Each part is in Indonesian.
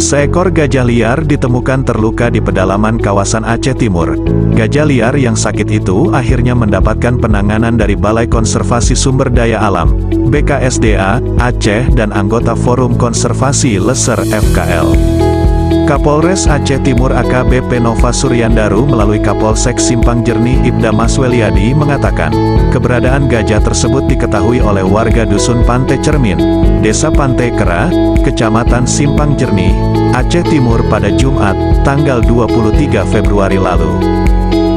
Seekor gajah liar ditemukan terluka di pedalaman kawasan Aceh Timur. Gajah liar yang sakit itu akhirnya mendapatkan penanganan dari Balai Konservasi Sumber Daya Alam, BKSDA, Aceh dan anggota Forum Konservasi Lesser FKL. Kapolres Aceh Timur AKBP Nova Suryandaru melalui Kapolsek Simpang Jernih Ibda Masweliadi mengatakan, keberadaan gajah tersebut diketahui oleh warga Dusun Pantai Cermin, Desa Pantai Kera, Kecamatan Simpang Jernih, Aceh Timur pada Jumat, tanggal 23 Februari lalu.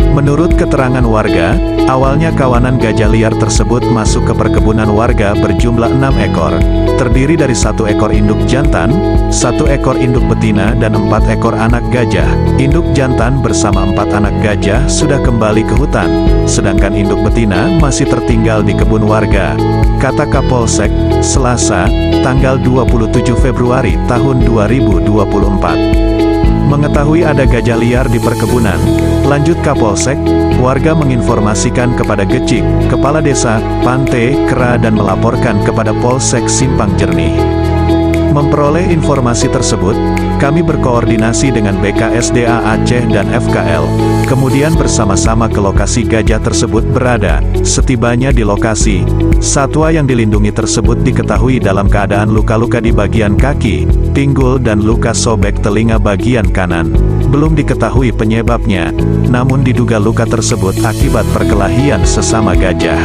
Menurut keterangan warga, awalnya kawanan gajah liar tersebut masuk ke perkebunan warga berjumlah 6 ekor, terdiri dari 1 ekor induk jantan, 1 ekor induk betina dan 4 ekor anak gajah. Induk jantan bersama 4 anak gajah sudah kembali ke hutan, sedangkan induk betina masih tertinggal di kebun warga, kata Kapolsek, Selasa, tanggal 27 Februari tahun 2024. Mengetahui ada gajah liar di perkebunan, lanjut Kapolsek, warga menginformasikan kepada Gecik, Kepala Desa, Pantai Kera dan melaporkan kepada Polsek Simpang Jernih. Memperoleh informasi tersebut, kami berkoordinasi dengan BKSDA Aceh dan FKL, kemudian bersama-sama ke lokasi gajah tersebut berada. Setibanya di lokasi, satwa yang dilindungi tersebut diketahui dalam keadaan luka-luka di bagian kaki, pinggul dan luka sobek telinga bagian kanan. Belum diketahui penyebabnya, namun diduga luka tersebut akibat perkelahian sesama gajah.